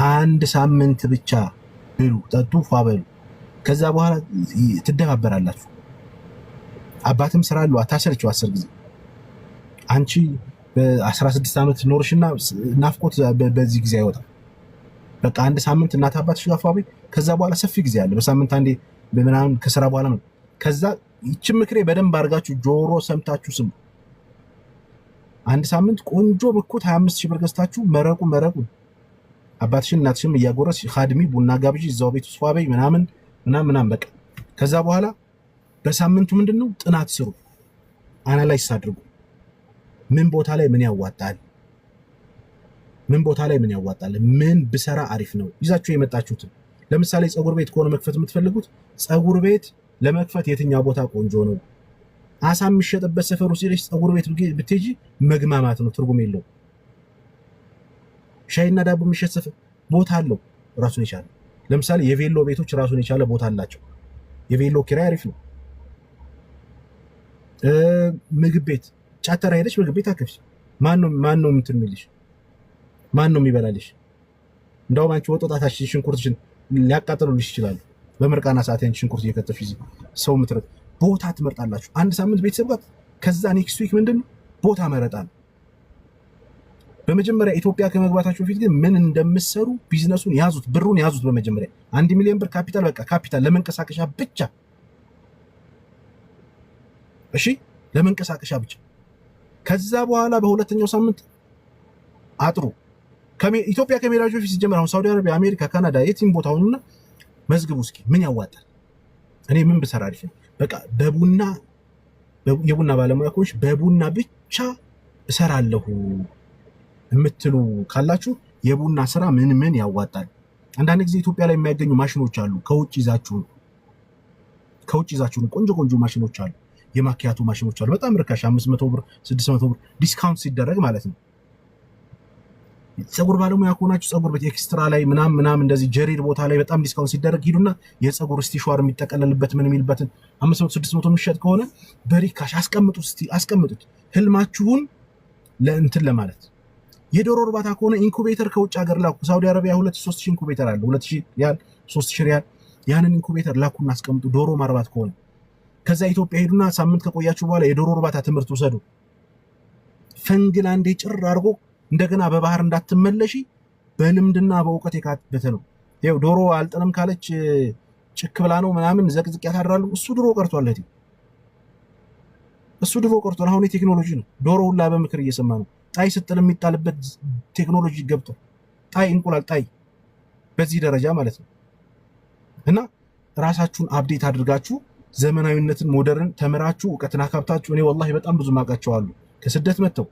አንድ ሳምንት ብቻ ብሉ፣ ጠጡ፣ ፏ በሉ። ከዛ በኋላ ትደባበራላችሁ። አባትም ስራ አለው አታሰልችው 10 ጊዜ። አንቺ በ16 ዓመት ኖርሽና ናፍቆት በዚህ ጊዜ አይወጣም። በቃ አንድ ሳምንት እናት አባትሽ ጋር ፏ በይ። ከዛ በኋላ ሰፊ ጊዜ አለ። በሳምንት አንዴ በምናምን ከስራ በኋላ ነው። ከዛ ይህችን ምክሬ በደንብ አድርጋችሁ ጆሮ ሰምታችሁ ስሙ። አንድ ሳምንት ቆንጆ ብኩት 25,000 ብር ገዝታችሁ መረቁ አባትሽን እናትሽም እያጎረስ ኻድሚ ቡና ጋብዢ እዛው ቤት ውስጥ ፏ በይ ምናምን በቃ። ከዛ በኋላ በሳምንቱ ምንድነው ጥናት ስሩ፣ አናላይዝ አድርጉ። ምን ቦታ ላይ ምን ያዋጣል፣ ምን ብሰራ አሪፍ ነው። ይዛችሁ የመጣችሁትን ለምሳሌ ፀጉር ቤት ከሆነ መክፈት የምትፈልጉት ፀጉር ቤት ለመክፈት የትኛው ቦታ ቆንጆ ነው? አሳ የሚሸጥበት ሰፈር ውስጥ ሄደሽ ፀጉር ቤት ብትሄጂ መግማማት ነው፣ ትርጉም የለው። ሻይና ዳቦ የሚሸጥ ሰፈር ቦታ አለው ራሱን የቻለ። ለምሳሌ የቬሎ ቤቶች ራሱን የቻለ ቦታ አላቸው። የቬሎ ኪራይ አሪፍ ነው። ምግብ ቤት ጫተራ ሄደሽ ምግብ ቤት አከፍሽ። ማን ነው እንትን የሚልሽ? ማን ነው የሚበላልሽ? እንደውም አንቺ ወጣታሽ ሽንኩርትሽን ሊያቃጥሉልሽ ይችላሉ። በምርቃና ሰዓት አንቺ ሽንኩርት እየከተፍሽ ሰው ምትረጥ ቦታ ትመርጣላችሁ። አንድ ሳምንት ቤተሰብ ጋር። ከዛ ኔክስት ዊክ ምንድን ቦታ መረጣ ነው። በመጀመሪያ ኢትዮጵያ ከመግባታችሁ በፊት ግን ምን እንደምትሰሩ ቢዝነሱን ያዙት፣ ብሩን ያዙት። በመጀመሪያ 1 ሚሊዮን ብር ካፒታል፣ በቃ ካፒታል ለመንቀሳቀሻ ብቻ። እሺ ለመንቀሳቀሻ ብቻ። ከዛ በኋላ በሁለተኛው ሳምንት አጥሩ። ኢትዮጵያ ከመሄዳችሁ በፊት ሲጀመር አሁን ሳውዲ አረቢያ፣ አሜሪካ፣ ካናዳ የትም ቦታ ሁኑና መዝግቡ እስኪ ምን ያዋጣል፣ እኔ ምን ብሰራ አሪፍ ነው። በቃ በቡና የቡና ባለሙያ ከሆንሽ በቡና ብቻ እሰራለሁ የምትሉ ካላችሁ የቡና ስራ ምን ያዋጣል። አንዳንድ ጊዜ ኢትዮጵያ ላይ የሚያገኙ ማሽኖች አሉ። ከውጭ ይዛችሁ ቆንጆ ማሽኖች አሉ። የማኪያቶ ማሽኖች አሉ። በጣም ርካሽ 500 ብር 600 ብር ዲስካውንት ሲደረግ ማለት ነው። ፀጉር ባለሙያ ከሆናችሁ ፀጉር ቤት ኤክስትራ ላይ ምናምን እንደዚህ ጀሪር ቦታ ላይ በጣም ዲስካውንት ሲደረግ ሂዱና የፀጉር ስቲሽዋር የሚጠቀለልበት ምን የሚልበትን 500 600 የሚሸጥ ከሆነ በሪካሽ አስቀምጡት። ህልማችሁን ለእንትን ለማለት። የዶሮ እርባታ ከሆነ ኢንኩቤተር ከውጭ ሀገር ላኩ። ሳውዲ አረቢያ 2-3 ኢንኩቤተር አለ። 2000 ሪያል 3000 ሪያል። ያንን ኢንኩቤተር ላኩና አስቀምጡ። ዶሮ ማርባት ከሆነ ከዛ ኢትዮጵያ ሄዱና ሳምንት ከቆያችሁ በኋላ የዶሮ እርባታ ትምህርት ውሰዱ። ፈንግል አንዴ ጭር አድርጎ እንደገና በባህር እንዳትመለሺ በልምድና በእውቀት የካበተ ነው። ይኸው ዶሮ አልጥንም ካለች ጭክ ብላ ነው ምናምን ዘቅዝቅ ያታድራሉ። እሱ ድሮ ቀርቷል። አሁን የቴክኖሎጂ ነው። ዶሮ ሁላ በምክር እየሰማ ነው። ጣይ ስትል የሚጣልበት ቴክኖሎጂ ገብቷል። እንቁላል ጣይ በዚህ ደረጃ ማለት ነው። እና ራሳችሁን አፕዴት አድርጋችሁ ዘመናዊነትን ሞደርን ተምራችሁ እውቀትን አካብታችሁ። እኔ ወላሂ በጣም ብዙ ማውቃቸው አሉ ከስደት መጥተው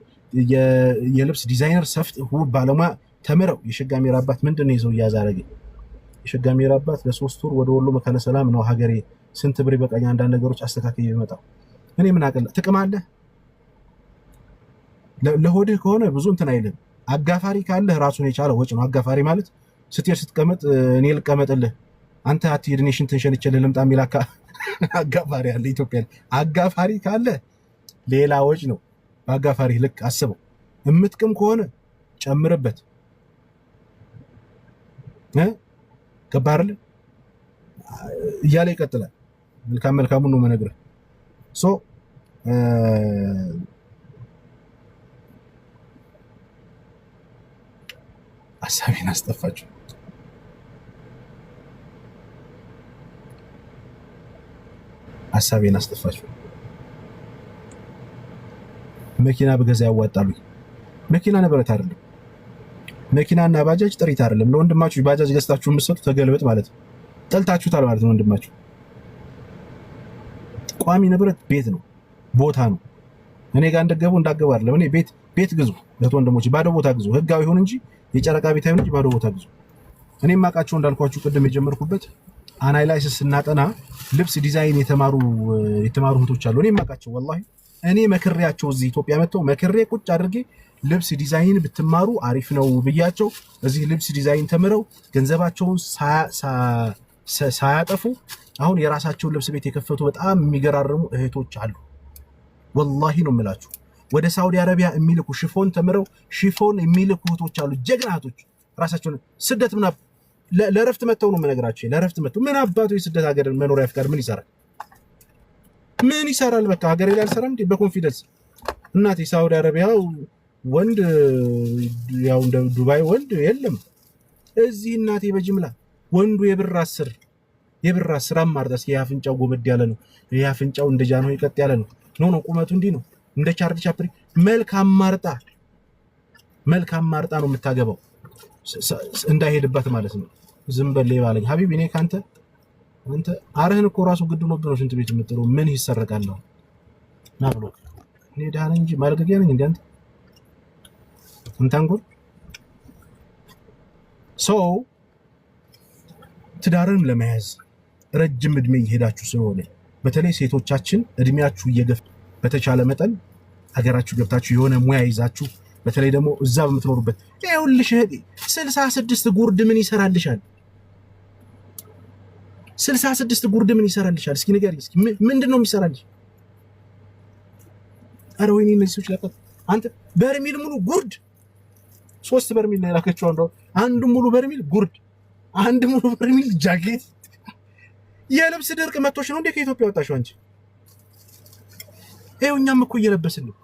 የልብስ ዲዛይነር ሰፍት ሁብ ባለሙያ ተምረው የሸጋሜር አባት ምንድን ነው ይዘው እያዛረገ የሸጋሜር አባት ለ3 ወር ወደ ወሎ መካነ ሰላም ነው ሀገሬ ስንት ብር በቃኝ አንዳንድ ነገሮች አስተካክዬ ይመጣው። እኔ ምን አቀለ ጥቅም አለ ለሆድህ ከሆነ ብዙ እንትን አይልም። አጋፋሪ ካለህ ራሱን የቻለ ወጭ ነው። አጋፋሪ ማለት ስትሄድ ስትቀመጥ እኔ ልቀመጥልህ አንተ አትሄድ እኔ ሽንትን ሸንቼልህ ልምጣ የሚላካ አጋፋሪ አለ ኢትዮጵያ። አጋፋሪ ካለ ሌላ ወጭ ነው። በአጋፋሪ ልክ አስበው። እምትቅም ከሆነ ጨምርበት። ገባርል እያለ ይቀጥላል። መልካሙን ነው መነግርህ። ሀሳቤን አስጠፋችሁ። መኪና በገዛ ያዋጣሉ። መኪና ንብረት አይደለም። መኪናና ባጃጅ ጥሪት አይደለም። ለወንድማችሁ ባጃጅ ገዝታችሁ የምትሰጡ ተገልበጥ ማለት ነው። ጠልታችሁታል ማለት ነው። ወንድማችሁ ቋሚ ንብረት ቤት ነው፣ ቦታ ነው። እኔ ጋር እንደገቡ እንዳገቡ አይደለም። እኔ ቤት ግዙ፣ ወንድሞች ባዶ ቦታ ግዙ። ህጋዊ ይሁን እንጂ የጨረቃ ቤት አይሁን እንጂ ባዶ ቦታ ግዙ። እኔ ማቃቸው እንዳልኳችሁ ቅድም የጀመርኩበት አናላይሲስ ስናጠና ልብስ ዲዛይን የተማሩ እህቶች አሉ። እኔ ማቃቸው ወላሂ እኔ መክሬያቸው እዚህ ኢትዮጵያ መጥተው መክሬ ቁጭ አድርጌ ልብስ ዲዛይን ብትማሩ አሪፍ ነው ብያቸው እዚህ ልብስ ዲዛይን ተምረው ገንዘባቸውን ሳያጠፉ አሁን የራሳቸውን ልብስ ቤት የከፈቱ በጣም የሚገራርሙ እህቶች አሉ። ወላሂ ነው የምላችሁ። ወደ ሳውዲ አረቢያ የሚልኩ ሽፎን ተምረው ሽፎን የሚልኩ እህቶች አሉ። ጀግና እህቶች ራሳቸውን ስደት ምን ለረፍት መተው ነው የምነግራቸው። ለረፍት መተው ምን አባቱ የስደት ሀገር መኖሪያ ፍቃድ ምን ይሰራል? ምን ይሰራል? በቃ ሀገሬ ላይ አልሰራም እንዴ? በኮንፊደንስ እናቴ ሳውዲ አረቢያው ወንድ ያው እንደ ዱባይ ወንድ የለም። እዚህ እናቴ በጅምላ ወንዱ የብር 10 አማርጣ የአፍንጫው ጎበድ ያለ ነው። የአፍንጫው እንደ ጃኖ ይቀጥ ያለ ነው። ኖ ቁመቱ እንዲህ ነው። እንደ ቻርሊ ቻፕሊ መልካም ማርጣ ነው የምታገባው እንዳይሄድባት ማለት ነው። ዝም በል ባለኝ ሀቢብ እኔ ካንተ አንተ አረህን እኮ ራሱ ግድ ነው ብሎ ሽንት ቤት የምትለው ምን ይሰረቃል ነው ና ብሎ እኔ ዳነ እንጂ ማለገያ ነኝ እንዴ አንተ ሰው ትዳርን ለመያዝ ረጅም እድሜ ይሄዳችሁ ስለሆነ በተለይ ሴቶቻችን እድሜያችሁ እየገፋ በተቻለ መጠን ሀገራችሁ ገብታችሁ የሆነ ሙያ ይዛችሁ በተለይ ደግሞ እዛ በምትኖሩበት ይኸውልሽ 66 ጉርድ ምን ይሰራልሻል? 66 ጉርድ ምን ይሰራልሻል? እስኪ ንገሪ። እስኪ ምንድነው የሚሰራልሽ? አረ ወይኔ እነዚህ ሰዎች ለቀጥ አንተ በርሚል ሙሉ ጉርድ 3 በርሚል ነው ያላከችው። አንዱ ሙሉ በርሚል ጉርድ፣ አንድ ሙሉ በርሚል ጃኬት። የልብስ ድርቅ መጥቶሽ ነው እንዴ ከኢትዮጵያ ወጣሽው አንቺ? ይኸው እኛም እኮ እየለበስን ነው።